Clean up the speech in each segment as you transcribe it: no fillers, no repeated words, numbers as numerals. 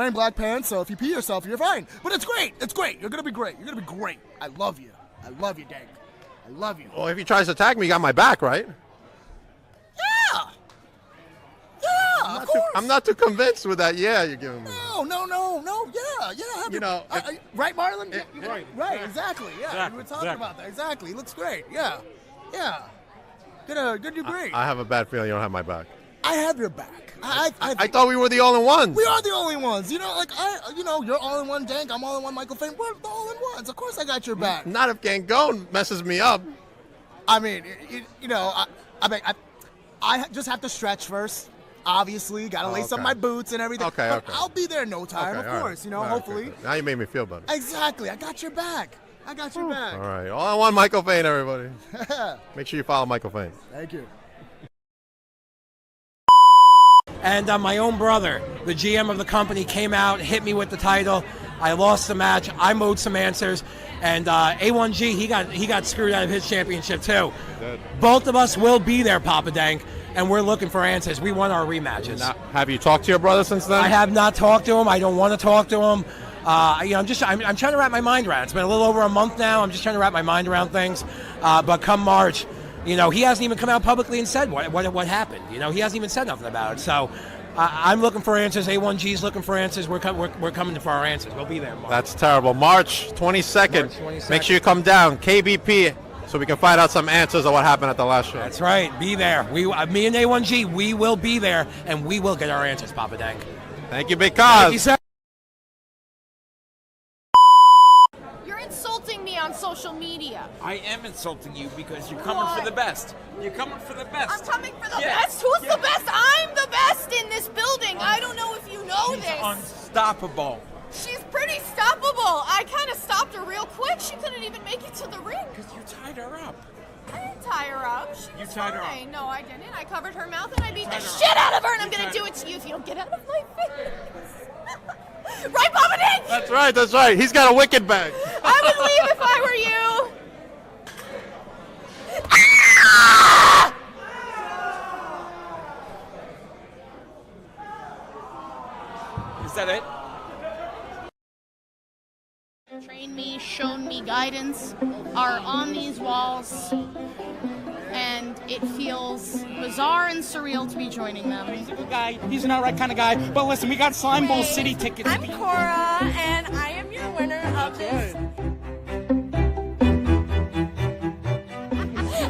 wearing black pants, so if you pee yourself, you're fine. But it's great. It's great. You're going to be great. You're going to be great. I love you. I love you, Dank. I love you. Well, if he tries to attack me, you got my back, right? Yeah. Yeah, of course. I'm not too convinced with that. Yeah, you're giving me. No. Yeah. You know, right, Marlon? right. Right, exactly. Yeah, Exactly, we were talking about that. Exactly. He looks great. Yeah. Good to great. I have a bad feeling you don't have my back. I have your back. I thought we were the all-in-ones. We are the only ones. You're all-in-one Dank. I'm all-in-one Michael Fane. We're the all-in-ones. Of course I got your back. Not if Gangone messes me up. I mean, I just have to stretch first. Obviously, got to lace up my boots and everything. Okay. I'll be there in no time, of course. Right. Hopefully. Okay. Now you made me feel better. Exactly. I got your back. All right. All-in-one Michael Fane, everybody. Make sure you follow Michael Fane. Thank you. And my own brother, the GM of the company, came out, hit me with the title. I lost the match. I owed some answers. And A1G, he got screwed out of his championship too. Both of us will be there, Papa Dank, and we're looking for answers. We want our rematches. Now, have you talked to your brother since then? I have not talked to him. I don't want to talk to him. I'm trying to wrap my mind around it. It's been a little over a month now. I'm just trying to wrap my mind around things. But come March, he hasn't even come out publicly and said what happened. He hasn't even said nothing about it. So I'm looking for answers. A1G's looking for answers. We're coming for our answers. We'll be there. March. That's terrible. March 22nd. Make sure you come down. KBP, so we can find out some answers of what happened at the last show. That's right. Be there. Me and A1G, we will be there, and we will get our answers, Papa Dank. Thank you, Big Cos. Thank you, sir. You're insulting me on social media. I am insulting you because you're coming for the best. You're coming for the best. I'm coming for the best? Who's the best? I'm the best in this building. I don't know if you know She's this. unstoppable. She's pretty stoppable. I kind of stopped her real quick. She couldn't even make it to the ring. Because you tied her up. I didn't tie her up. You tied her up. No, I didn't. I covered her mouth and I beat the shit out of her, and I'm going to do it to you if you don't get out of my face. Right, Papa Nick? That's right. He's got a wicked bag. I would leave if I were you. Is that it? Trained me, shown me guidance, are on these walls, and it feels bizarre and surreal to be joining them. He's a good guy. He's an outright kind of guy. But listen, we got Slime Bowl City tickets. I'm Cora, and I am your winner of this.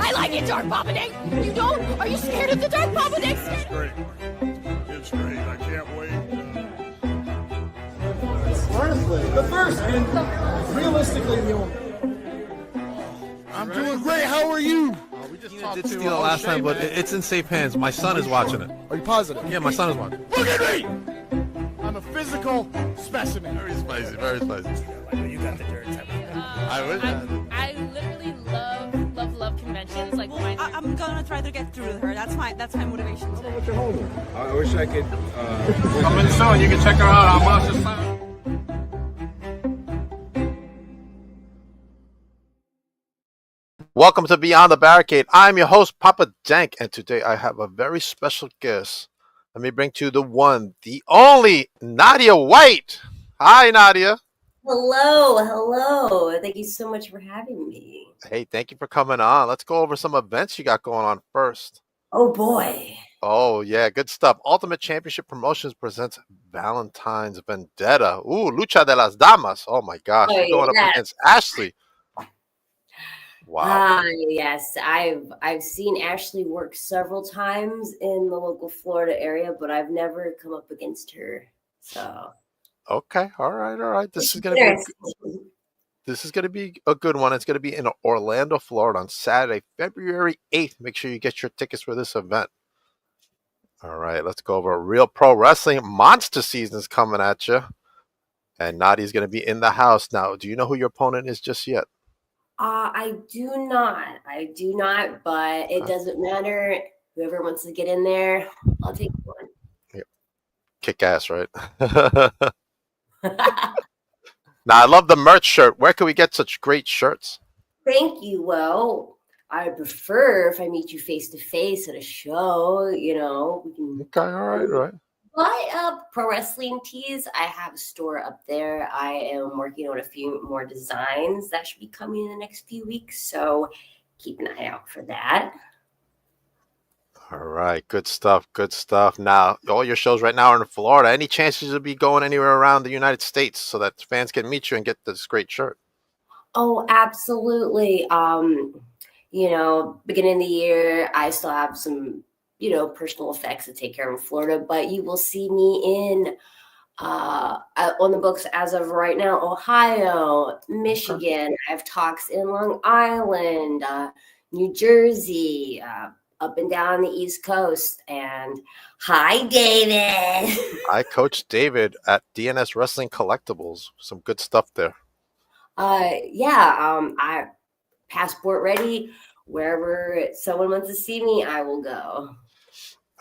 I like it dark, Papa Nick. You don't? Are you scared of the dark, Papa Nick? It's great. It's great. I can't wait. Honestly, the first and realistically the only. I'm doing great. How are you? We just did steal it last time, but it's in safe hands. My son is watching it. Are you positive? Yeah, my son is watching. Look at me! I'm a physical specimen. Very spicy. Very spicy. You got the dirt. I wish. I literally love conventions. Like, I'm gonna try to get through with her. That's my motivation today. I wish I could. Come in soon. You can check her out on Monster Slam. Welcome to Beyond the Barricade. I'm your host, Papa Dank, and today I have a very special guest. Let me bring to you the one, the only, Nadia White. Hi, Nadia. Hello. Thank you so much for having me. Hey, thank you for coming on. Let's go over some events you got going on first. Oh, boy. Oh, yeah, good stuff. Ultimate Championship Promotions presents Valentine's Vendetta. Ooh, Lucha de las Damas. Oh, my gosh. You're going up against Ashley. Wow. Yes, I've seen Ashley work several times in the local Florida area, but I've never come up against her. So Okay, all right. This is gonna be a good one. It's gonna be in Orlando, Florida, on Saturday, February 8th. Make sure you get your tickets for this event. All right, let's go over Real Pro Wrestling. Monster Season is coming at you, and Nadia's gonna be in the house now. Do you know who your opponent is just yet? I do not, but it doesn't matter. Whoever wants to get in there, I'll take one. Yep. Kick ass, right? Now, I love the merch shirt. Where can we get such great shirts? Thank you. Well, I would prefer if I meet you face to face at a show. We can. Okay, all right. buy up pro wrestling tees. I have a store up there. I am working on a few more designs that should be coming in the next few weeks. So keep an eye out for that. All right, good stuff, good stuff. Now, all your shows right now are in Florida. Any chances of be going anywhere around the United States so that fans can meet you and get this great shirt? Oh, absolutely. Beginning of the year, I still have some, personal effects to take care of in Florida, but you will see me in on the books as of right now, Ohio, Michigan. I have talks in Long Island, New Jersey, up and down the East Coast. And hi, David. I coach David at DNS Wrestling Collectibles. Some good stuff there. I passport ready. Wherever someone wants to see me, I will go.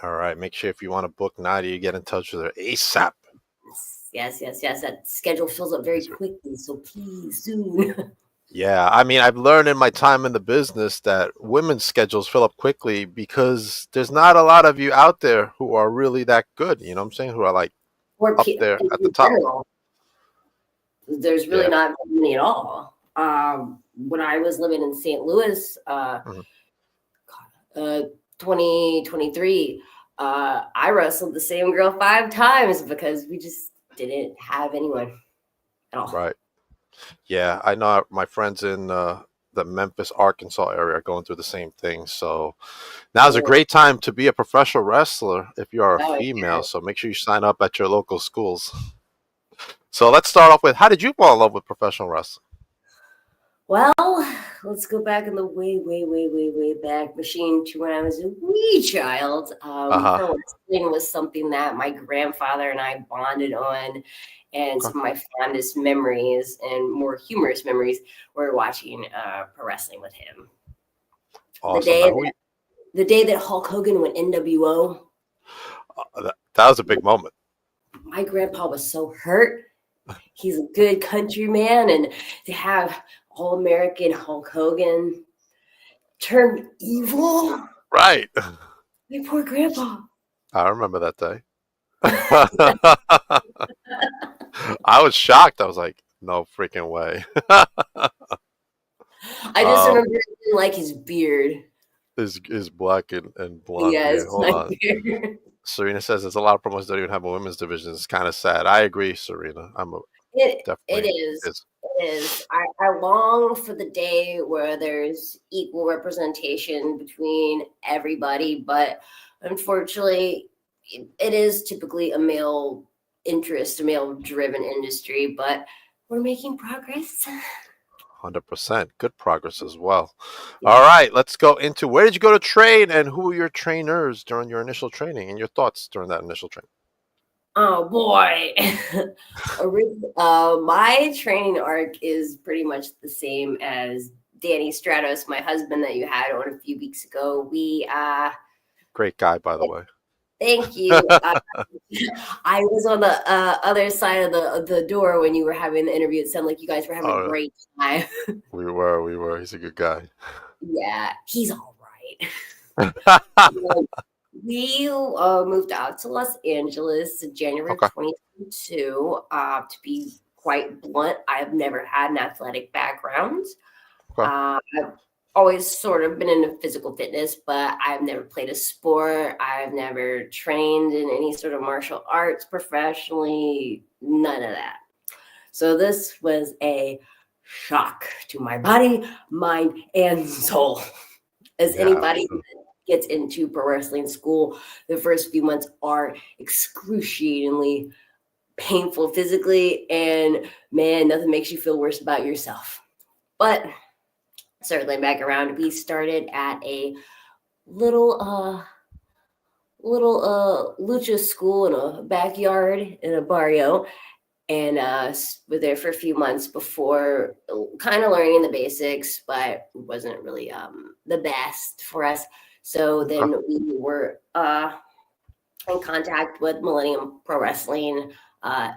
All right, make sure if you want to book Nadia, you get in touch with her ASAP. Yes. That schedule fills up very quickly, so please soon. Yeah, I mean, I've learned in my time in the business that women's schedules fill up quickly because there's not a lot of you out there who are really that good. You know what I'm saying? Who are like up there at the top. General, there's really not many at all. When I was living in St. Louis, 2023, I wrestled the same girl 5 times because we just didn't have anyone at all. Right. Yeah, I know my friends in the Memphis, Arkansas area are going through the same thing. So now's a great time to be a professional wrestler if you are a female. Yeah. So make sure you sign up at your local schools. So let's start off with, how did you fall in love with professional wrestling? Well, let's go back in the way back machine to when I was a wee child. Pro wrestling was something that my grandfather and I bonded on. And some of my fondest memories and more humorous memories were watching pro wrestling with him. Awesome. The day that Hulk Hogan went NWO. That was a big moment. My grandpa was so hurt. He's a good country man. And to have All-American Hulk Hogan turn evil. Right. My poor grandpa. I remember that day. I was shocked. I was like, no freaking way. I just remember he didn't like his beard. Is black and blonde. Yes, Hold on. Beard. Serena says there's a lot of promoters that don't even have a women's division. It's kind of sad. I agree, Serena. It is. I long for the day where there's equal representation between everybody, but unfortunately, it is typically a male interest, a male-driven industry, but we're making progress. 100%. Good progress as well. All right, let's go into, where did you go to train and who were your trainers during your initial training and your thoughts during that initial training? Oh, boy. My training arc is pretty much the same as Danny Stratos, my husband that you had on a few weeks ago. Great guy, by the way. Thank you. I was on the other side of the door when you were having the interview. It sounded like you guys were having a great time. We were. He's a good guy. Yeah, he's all right. We moved out to Los Angeles in January 2022. To be quite blunt, I've never had an athletic background. I've always sort of been into physical fitness, but I've never played a sport. I've never trained in any sort of martial arts professionally, none of that. So this was a shock to my body, mind, and soul. As anybody that gets into pro wrestling school, the first few months are excruciatingly painful physically, and man, nothing makes you feel worse about yourself. But circling back around, we started at a little lucha school in a backyard in a barrio, and were there for a few months before kind of learning the basics, but it wasn't really the best for us. So then we were in contact with Millennium Pro Wrestling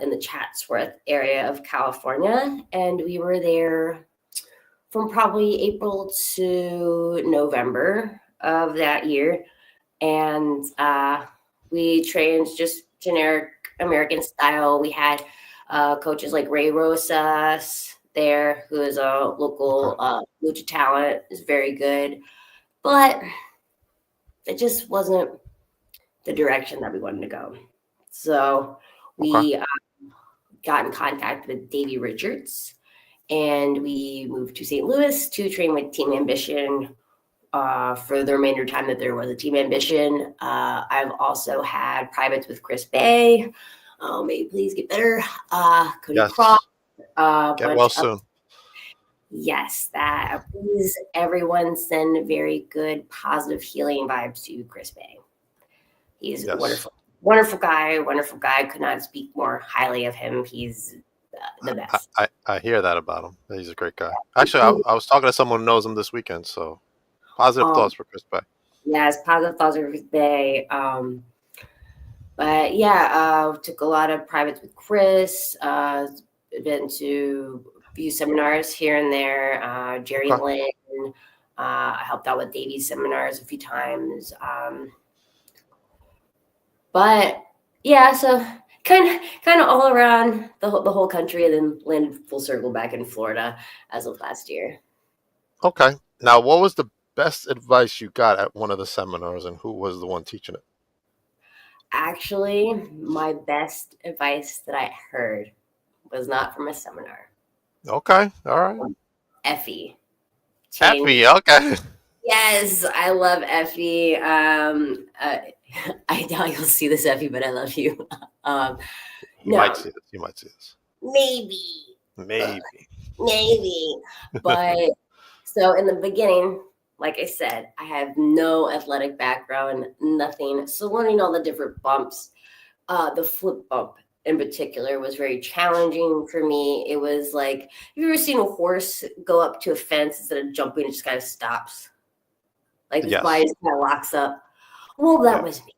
in the Chatsworth area of California, and we were there from probably April to November of that year. And we trained just generic American style. We had coaches like Ray Rosas there, who is a local lucha talent, is very good, but it just wasn't the direction that we wanted to go. So we got in contact with Davey Richards, and we moved to St. Louis to train with Team Ambition for the remainder time that there was a Team Ambition. I've also had privates with Chris Bay. Maybe please get better. Cody Croft. Get well soon. Yes, that please everyone send very good, positive, healing vibes to Chris Bay. He's a wonderful guy. Could not speak more highly of him. He's the best. I hear that about him. He's a great guy. Actually, I was talking to someone who knows him this weekend, so positive thoughts for Chris Bay. Yes, positive thoughts for Chris Bay. But yeah, took a lot of privates with Chris. Been to a few seminars here and there. Jerry Lynn. I helped out with Davies seminars a few times. But yeah, so kind of all around the whole country, and then landed full circle back in Florida as of last year. Okay. Now, what was the best advice you got at one of the seminars, and who was the one teaching it? Actually, my best advice that I heard was not from a seminar. Okay. All right. Effie. Effie. Okay. Yes, I love Effie. I doubt you'll see this, Effie, but I love you. You might see this. You might see this. Maybe. Maybe. But so in the beginning, like I said, I have no athletic background, nothing. So learning all the different bumps, the flip bump in particular was very challenging for me. It was like, have you ever seen a horse go up to a fence instead of jumping, it just kind of stops? Like the body just kind of locks up. Well, that was me.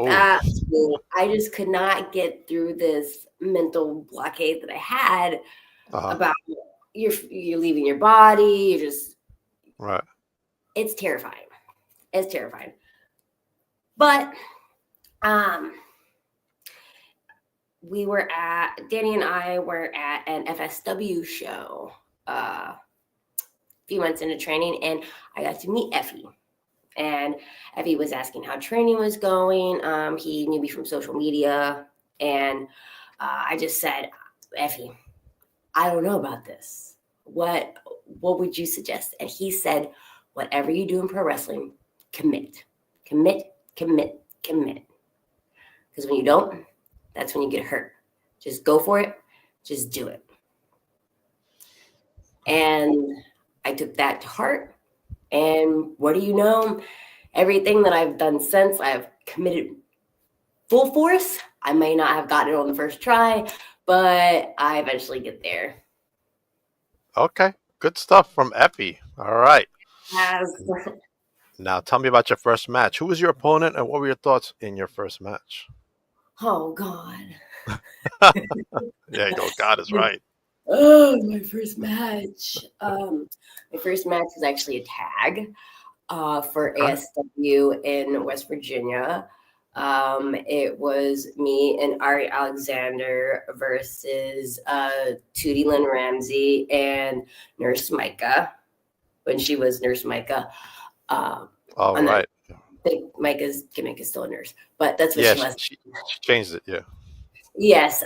That was me. I just could not get through this mental blockade that I had about you're leaving your body. You're just It's terrifying. But Danny and I were at an FSW show a few months into training, and I got to meet Effie. And Effie was asking how training was going. He knew me from social media, and I just said, Effie, I don't know about this. What would you suggest? And he said, whatever you do in pro wrestling, commit. Because when you don't, that's when you get hurt. Just go for it. Just do it. And I took that to heart. And what do you know? Everything that I've done since, I've committed full force. I may not have gotten it on the first try, but I eventually get there. Okay. Good stuff from Effie. All right. Yes. Now, tell me about your first match. Who was your opponent, and what were your thoughts in your first match? Oh, God. There you go. God is right. Oh, my first match. My first match was actually a tag for ASW in West Virginia. It was me and Ari Alexander versus Tootie Lynn Ramsey and Nurse Micah, when she was Nurse Micah. All right. I think Micah's gimmick is still a nurse, but that's what she was. She changed it, yeah. Yes.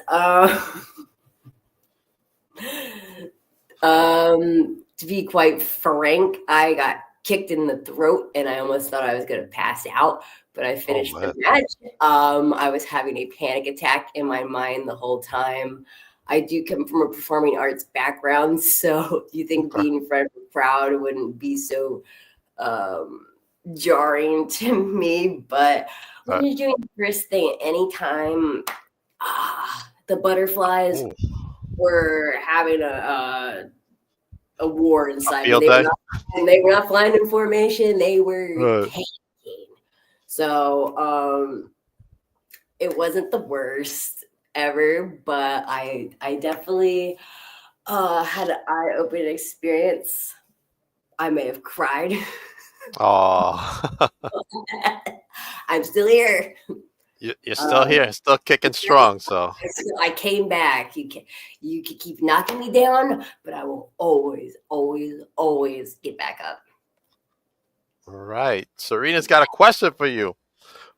To be quite frank, I got kicked in the throat and I almost thought I was going to pass out, but I finished the match. I was having a panic attack in my mind the whole time. I do come from a performing arts background, so you think being in front of a crowd wouldn't be so jarring to me, but when you're doing the first thing, anytime the butterflies were having a war inside. They were not flying in formation. They were panicking. So it wasn't the worst ever, but I definitely had an eye-opening experience. I may have cried. Oh. I'm still here. You're still here, still kicking strong. So I came back. You can keep knocking me down, but I will always, always, always get back up. all right, Serena's got a question for you.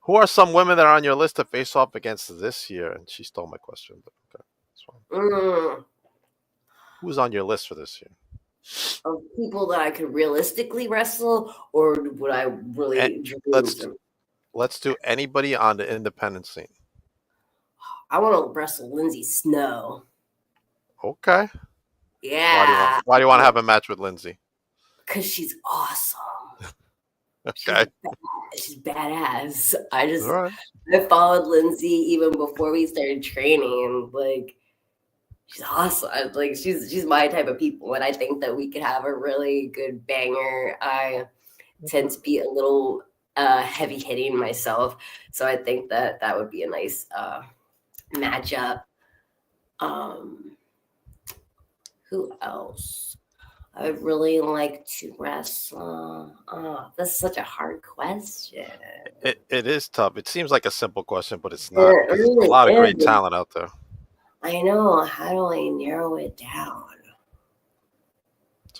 Who are some women that are on your list to face off against this year? And she stole my question, but okay, that's fine. Who's on your list for this year? Of people that I could realistically wrestle, or would I really Let's do anybody on the independent scene. I want to wrestle Lindsay Snow. Okay. Yeah. Why do you want to have a match with Lindsay? Because she's awesome. Okay. She's badass. I followed Lindsay even before we started training. Like, she's awesome. Like, she's my type of people, and I think that we could have a really good banger. I tend to be a little heavy hitting myself, so I think that would be a nice matchup. Who else? I would really like to wrestle. Oh, that's such a hard question. It is tough. It seems like a simple question, but it's not. There's a lot of great talent out there. I know. How do I narrow it down?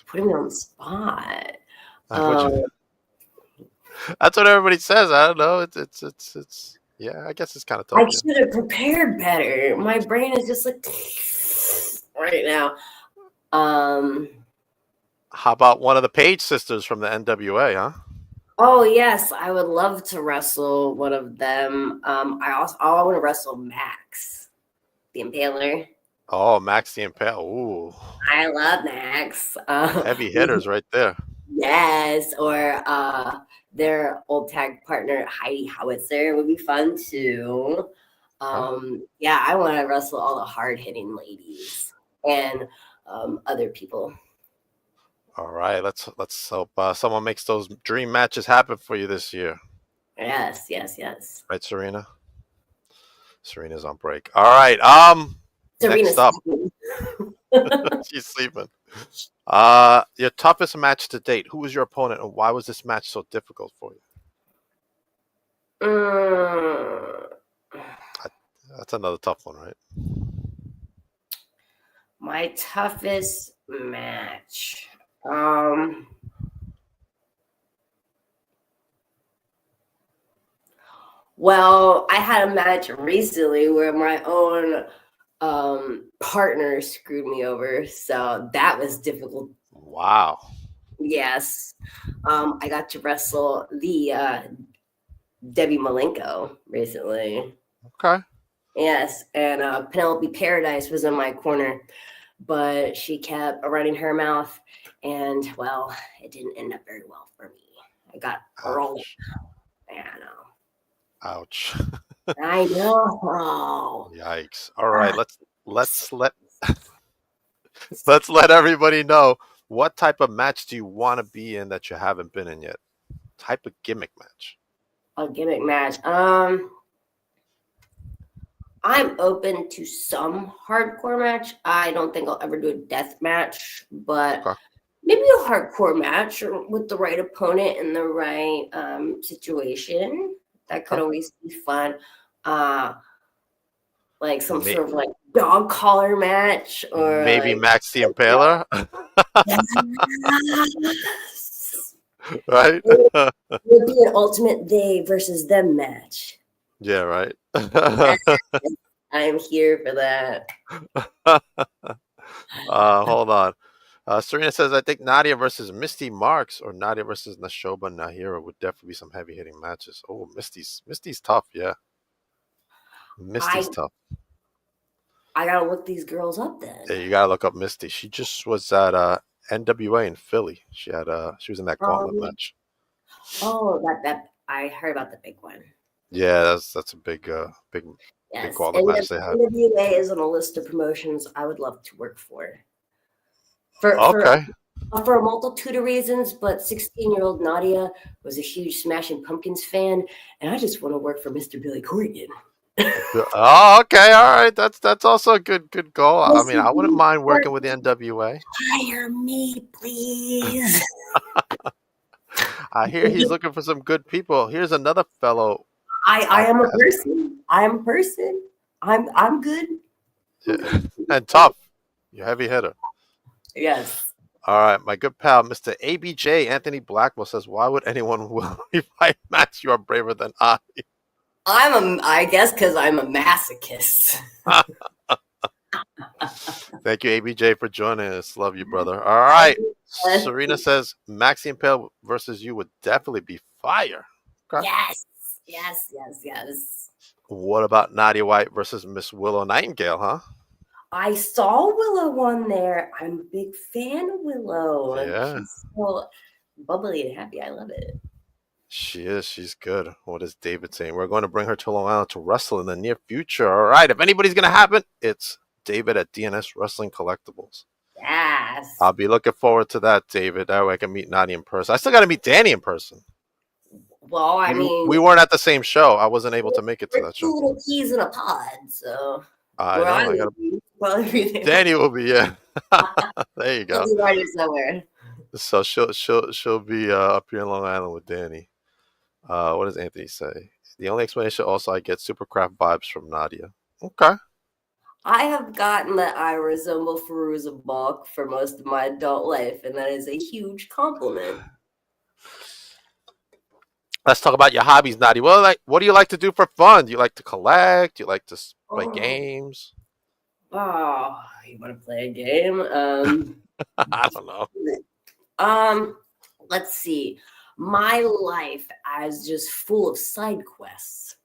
Put me on the spot. That's what everybody says. I don't know. It's yeah. I guess it's kind of tough. I should have prepared better. My brain is just like right now. How about one of the Page sisters from the NWA, huh? Oh yes, I would love to wrestle one of them. I want to wrestle Max, the Impaler. Oh, Max the Impaler. Ooh. I love Max. Heavy hitters right there. Yes, or their old tag partner Heidi Howitzer would be fun too. Yeah, I want to wrestle all the hard hitting ladies and other people. All right, let's hope someone makes those dream matches happen for you this year. Yes. Right, Serena? Serena's on break. All right. Serena's next up. She's sleeping. Your toughest match to date. Who was your opponent and why was this match so difficult for you? That's another tough one, right? My toughest match. Well, I had a match recently where my own partner screwed me over, so that was difficult. Wow. Yes. I got to wrestle the Debbie Malenko recently. Okay. Yes, and Penelope Paradise was in my corner, but she kept running her mouth, and well, it didn't end up very well for me. I got rolled. Yeah, I know. Ouch. I know. Yikes. All right, let's let everybody know, what type of match do you want to be in that you haven't been in yet? Type of gimmick match. A gimmick match. I'm open to some hardcore match. I don't think I'll ever do a death match, but maybe a hardcore match with the right opponent in the right situation. That could always be fun. Like some sort of like dog collar match, or maybe like, Max the Impaler. Right? It would be an ultimate they versus them match. Yeah, right. I'm here for that. Hold on. Serena says, I think Nadia versus Misty Marks or Nadia versus Nashoba Nahira would definitely be some heavy hitting matches. Oh, Misty's tough, yeah. Misty's tough. I gotta look these girls up then. Yeah, you gotta look up Misty. She just was at NWA in Philly. She was in that gauntlet match. Oh, that I heard about the big one. Yeah, that's a big gauntlet match they had. NWA is on a list of promotions I would love to work for. For a multitude of reasons, but 16-year-old Nadia was a huge Smashing Pumpkins fan, and I just want to work for Mr. Billy Corgan. Oh, okay, all right. That's also a good goal. I mean, I wouldn't mind working with the NWA. Hire me, please. I hear he's looking for some good people. Here's another fellow I am a person. I am a person. I'm good. Yeah. And tough. You're a heavy hitter. Yes. All right, my good pal, Mr. ABJ Anthony Blackwell says, "Why would anyone willingly fight Max? You are braver than I." I guess because I'm a masochist. Thank you, ABJ, for joining us. Love you, brother. All right. Serena says, Maxine Pale versus you would definitely be fire. Okay. Yes. Yes. Yes. Yes. What about Nadia White versus Miss Willow Nightingale, huh? I saw Willow on there. I'm a big fan of Willow. Yeah. She's so bubbly and happy. I love it. She is. She's good. What is David saying? We're going to bring her to Long Island to wrestle in the near future. All right. If anybody's going to happen, it's David at DNS Wrestling Collectibles. Yes. I'll be looking forward to that, David. That way I can meet Nadia in person. I still got to meet Danny in person. Well, I mean, we weren't at the same show. I wasn't able to make it to that show. Two little keys in a pod, so. I know. Danny will be, yeah. There you go. He'll be right here somewhere. So she'll be up here in Long Island with Danny. What does Anthony say? The only explanation also I get Supercraft vibes from Nadia. Okay. I have gotten that I resemble Fairuza Balk for most of my adult life, and that is a huge compliment. Let's talk about your hobbies, Nadia. What do you like to do for fun? Do you like to collect? Do you like to play games? Oh, you want to play a game? I don't know. Let's see. My life is just full of side quests.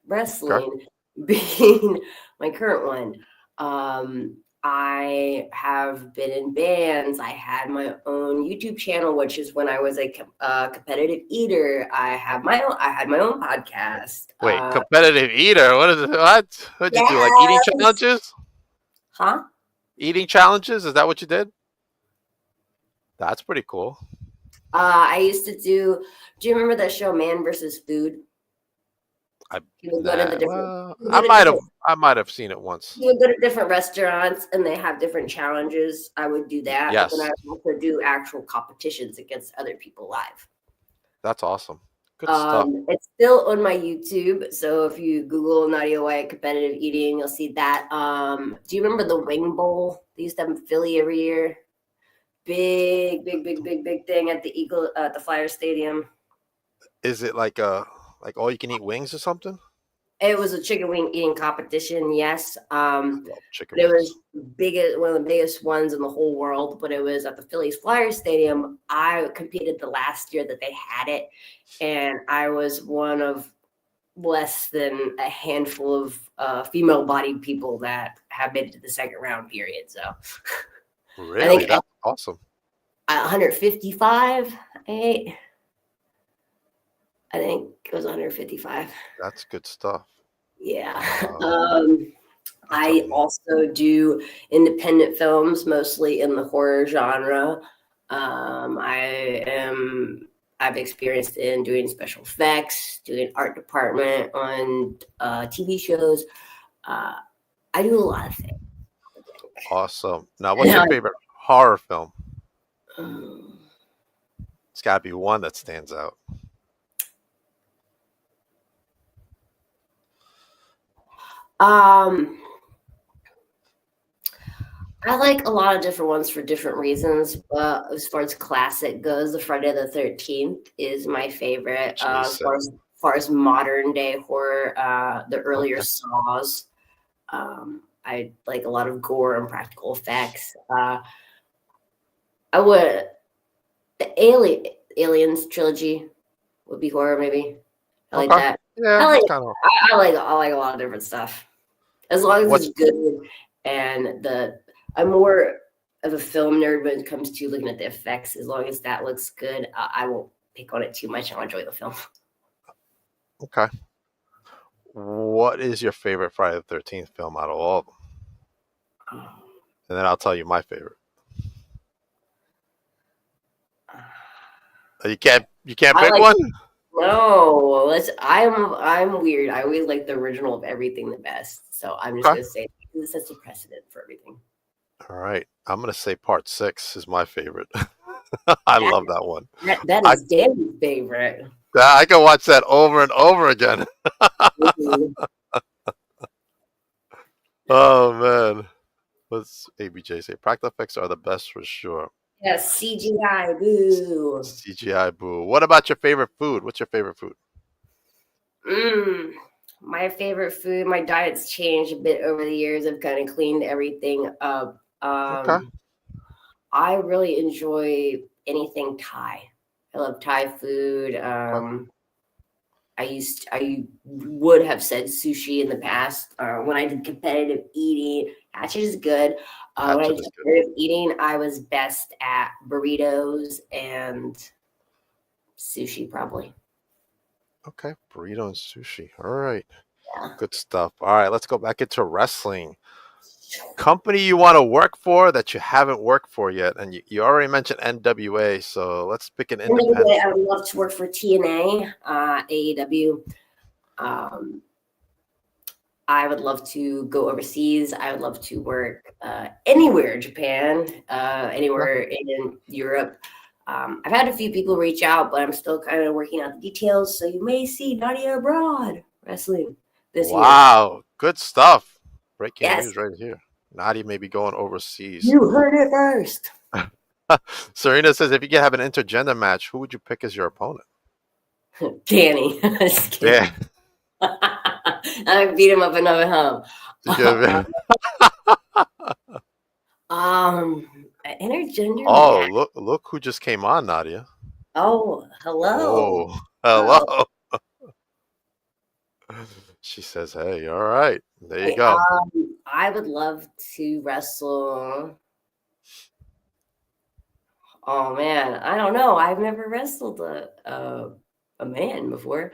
Wrestling being my current one. I have been in bands. I had my own YouTube channel, which is when I was a competitive eater. I had my own podcast. Wait, competitive eater? What is it? What did you do? Like eating challenges? Huh? Eating challenges? Is that what you did? That's pretty cool. I used to do you remember that show Man versus Food? I might have seen it once. You would go to different restaurants and they have different challenges. I would do that. Yes. But then I would also do actual competitions against other people live. That's awesome. Good stuff. It's still on my YouTube. So if you Google Nadia White competitive eating, you'll see that. Do you remember the Wing Bowl? They used to have in Philly every year. Big thing at the Flyer Stadium. Is it like all you can eat wings or something? It was a chicken wing eating competition, yes. Chicken it wings. was one of the biggest ones in the whole world, but it was at the Phillies Flyer Stadium. I competed the last year that they had it, and I was one of less than a handful of female-bodied people that have made it to the second round period. So, really, that's awesome. 155, I think it was 155. That's good stuff. Yeah. I also do independent films, mostly in the horror genre. I've experienced in doing special effects, doing art department on TV shows. I do a lot of things. Awesome. Now, what's your favorite horror film? It's got to be one that stands out. I like a lot of different ones for different reasons, but as far as classic goes, the Friday the 13th is my favorite. As far as modern day horror, the earlier Saws. I like a lot of gore and practical effects. The Aliens trilogy would be horror, maybe. I like that. Yeah, I like a lot of different stuff. As long as it's good, and I'm more of a film nerd when it comes to looking at the effects. As long as that looks good, I won't pick on it too much. I'll enjoy the film. Okay. What is your favorite Friday the 13th film out of all of them? And then I'll tell you my favorite. You can't pick one? No, I'm weird. I always like the original of everything the best. So I'm just gonna say this sets a precedent for everything. All right. I'm gonna say Part 6 is my favorite. I love that one. That is Danny's favorite. I can watch that over and over again. Oh man. What's ABJ say? Practical effects are the best for sure. Yes, CGI, boo. CGI boo. What about your favorite food? What's your favorite food? My favorite food, my diet's changed a bit over the years. I've kind of cleaned everything up. Okay. I really enjoy anything Thai. I love Thai food. I would have said sushi in the past. When I did competitive eating, hatchet is good. When I Hatchet did is good. competitive eating, I was best at burritos and sushi, probably. Okay. Burrito and sushi. All right. Yeah. Good stuff. All right. Let's go back into wrestling. Company you want to work for that you haven't worked for yet. And you already mentioned NWA. So let's pick an independent. I would love to work for TNA, AEW. I would love to go overseas. I would love to work anywhere, Japan, anywhere in Europe. I've had a few people reach out, but I'm still kind of working out the details. So you may see Nadia abroad wrestling this year. Wow. Good stuff. Breaking Yes. news right here. Nadia may be going overseas. You heard it first. Serena says, if you could have an intergender match, who would you pick as your opponent? Danny. Yeah. I beat him up another home. Intergender. Oh, look who just came on, Nadia. Oh, hello. Oh, hello. She says, hey, all right. There you go. I would love to wrestle. Oh man, I don't know. I've never wrestled a man before.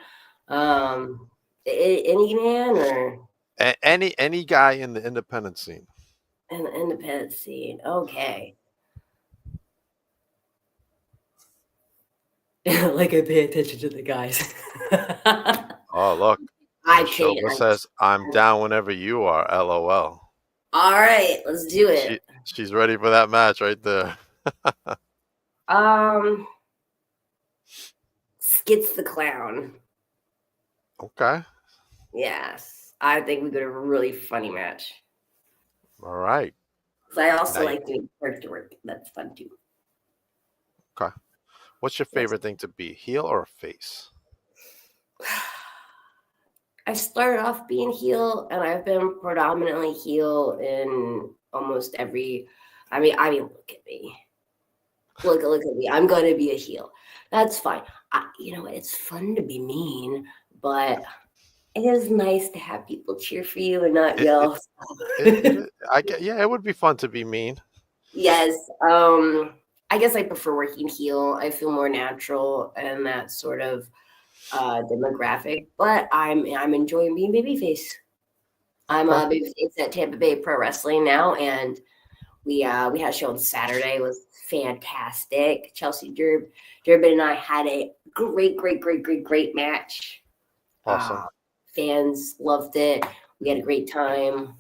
Any man or Any guy in the independent scene. an independent scene. Okay. Like I pay attention to the guys. Oh, look. I Shoga says, I'm down whenever you are. LOL. All right, let's do it. She's ready for that match right there. Skits the Clown. Okay. Yes, I think we got a really funny match. All right. I also like doing character work. That's fun too. Okay. What's your favorite thing to be, heel or face? I started off being heel, and I've been predominantly heel in almost every. I mean, look at me. Look at me. I'm going to be a heel. That's fine. You know, it's fun to be mean, but it is nice to have people cheer for you and not yell. Yeah, it would be fun to be mean. Yes. I guess I prefer working heel. I feel more natural and that sort of demographic, but I'm enjoying being babyface. I'm a babyface at Tampa Bay Pro Wrestling now, and we had a show on Saturday. It was fantastic. Chelsea Durbin and I had a great match. Awesome. Fans loved it. We had a great time.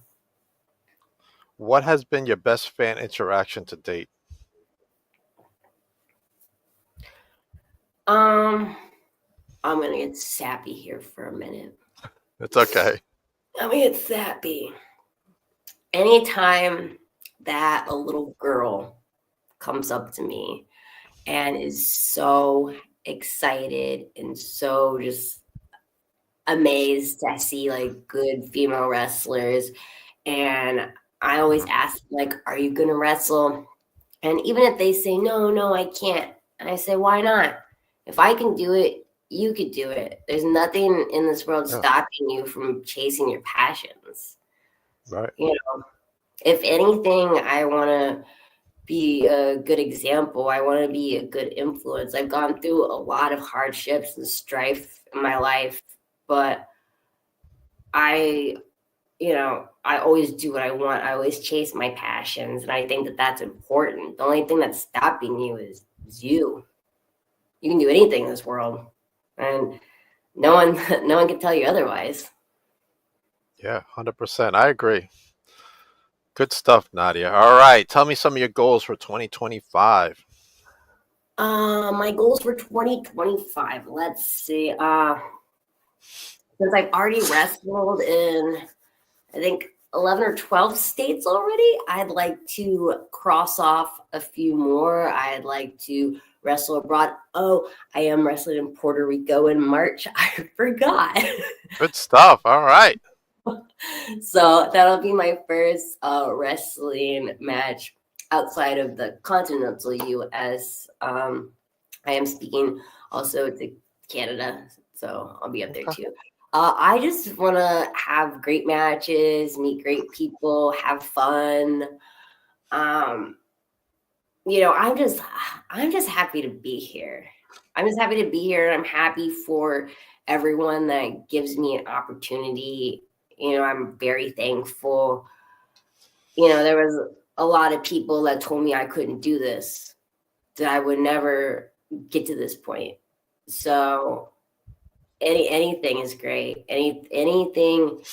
What has been your best fan interaction to date? I'm gonna get sappy here for a minute. It's okay. Let me get sappy. Anytime that a little girl comes up to me and is so excited and so just amazed to see like good female wrestlers, and I always ask, like, are you gonna wrestle? And even if they say no, I can't, and I say, why not? If I can do it, you could do it. There's nothing in this world stopping you from chasing your passions. Right. You know, if anything, I want to be a good example. I want to be a good influence. I've gone through a lot of hardships and strife in my life, but I always do what I want. I always chase my passions, and I think that that's important. The only thing that's stopping you is you. You can do anything in this world, and no one can tell you otherwise. Yeah, 100%. I agree. Good stuff, Nadia. All right, tell me some of your goals for 2025. My goals for 2025. Let's see. Since I've already wrestled in, I think 11 or 12 states already, I'd like to cross off a few more. I'd like to wrestle abroad. Oh, I am wrestling in Puerto Rico in March. I forgot. Good stuff. All right. So that'll be my first wrestling match outside of the continental US. I am speaking also to Canada, so I'll be up there too. I just want to have great matches, meet great people, have fun. I'm just happy to be here. I'm just happy to be here. I'm happy for everyone that gives me an opportunity. I'm very thankful. There was a lot of people that told me I couldn't do this, that I would never get to this point. So anything is great. Anything,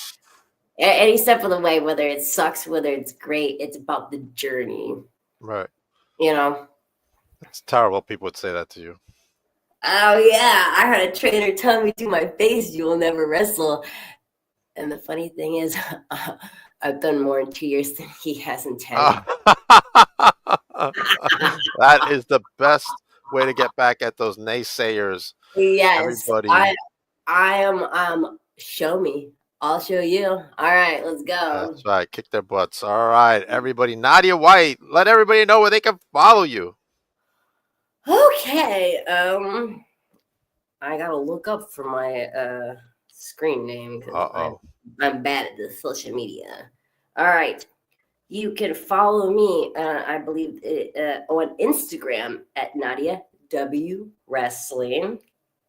any step of the way, whether it sucks, whether it's great, it's about the journey. Right. It's terrible people would say that to you. Oh yeah, I had a trainer tell me to my face, "You will never wrestle." And the funny thing is, I've done more in 2 years than he has in 10. That is the best way to get back at those naysayers. Yes, everybody. I am. Show me. I'll show you. All right, let's go. That's right. Kick their butts. All right, everybody. Nadia White. Let everybody know where they can follow you. Okay. I gotta look up for my screen name because I'm bad at the social media. All right. You can follow me, I believe, on Instagram at Nadia W Wrestling.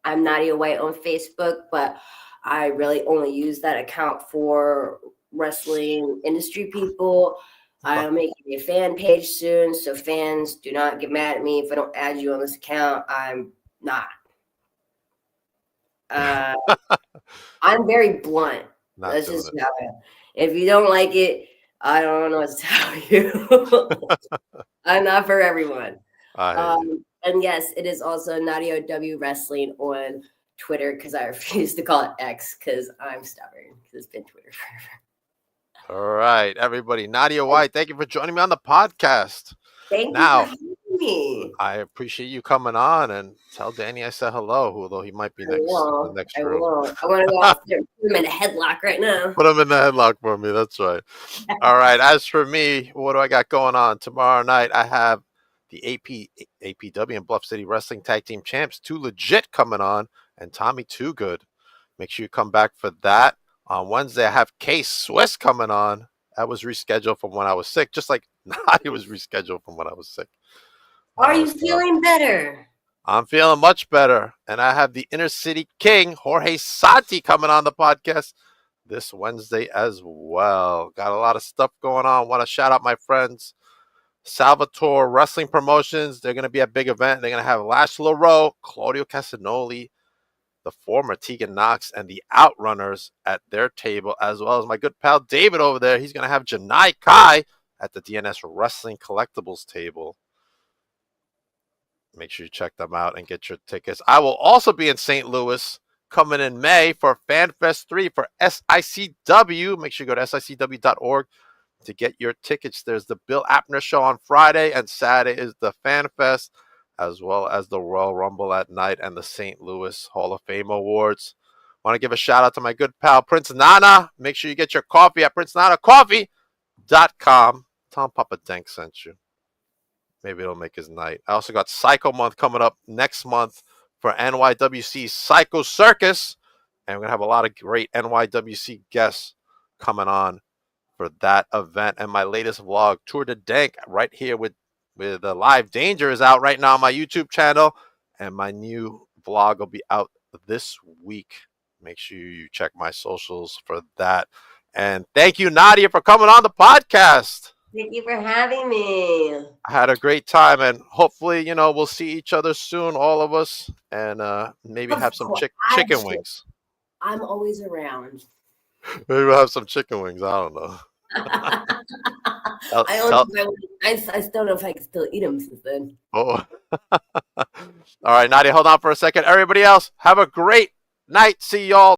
I'm Nadia White on Facebook, but I really only use that account for wrestling industry people. I'm making a fan page soon, so fans, do not get mad at me if I don't add you on this account. I'm not. I'm very blunt. That's just how I am. If you don't like it, I don't know what to tell you. I'm not for everyone. And yes, it is also Nadia W Wrestling on Twitter because I refuse to call it X because I'm stubborn because it's been Twitter forever. All right, everybody. Nadia White, thank you for joining me on the podcast. Thank you for having me. I appreciate you coming on, and tell Danny I said hello, although he might be next in the next room. I want to go off there and put him in a headlock right now. Put him in the headlock for me. That's right. All right. As for me, what do I got going on? Tomorrow night, I have the APW and Bluff City Wrestling Tag Team Champs, Too Legit, coming on, and Tommy Too Good. Make sure you come back for that. On Wednesday, I have K-Swiss coming on. That was rescheduled from when I was sick, just like Nadia was rescheduled from when I was sick. Are you feeling better? I'm feeling much better. And I have the Inner City King, Jorge Santi, coming on the podcast this Wednesday as well. Got a lot of stuff going on. Want to shout out my friends, Salvatore Wrestling Promotions. They're going to be a big event. They're going to have Lash LaRoe, Claudio Castagnoli, the former Tegan Knox, and the Outrunners at their table, as well as my good pal David over there. He's going to have Janai Kai at the DNS Wrestling Collectibles table. Make sure you check them out and get your tickets. I will also be in St. Louis coming in May for FanFest 3 for SICW. Make sure you go to SICW.org to get your tickets. There's the Bill Apner show on Friday, and Saturday is the FanFest, as well as the Royal Rumble at night and the St. Louis Hall of Fame Awards. Want to give a shout out to my good pal Prince Nana. Make sure you get your coffee at PrinceNanaCoffee.com. Tell him Papa Denk sent you. Maybe it'll make his night. I also got Psycho Month coming up next month for NYWC Psycho Circus. And we're going to have a lot of great NYWC guests coming on for that event. And my latest vlog, Tour de Dank, right here with Live Danger, is out right now on my YouTube channel. And my new vlog will be out this week. Make sure you check my socials for that. And thank you, Nadia, for coming on the podcast. Thank you for having me. I had a great time, and hopefully, we'll see each other soon, all of us, and maybe have some chicken wings. I'm always around. Maybe we'll have some chicken wings. I don't know. I still don't know if I can still eat them since then. Oh. All right, Nadia, hold on for a second. Everybody else, have a great night. See y'all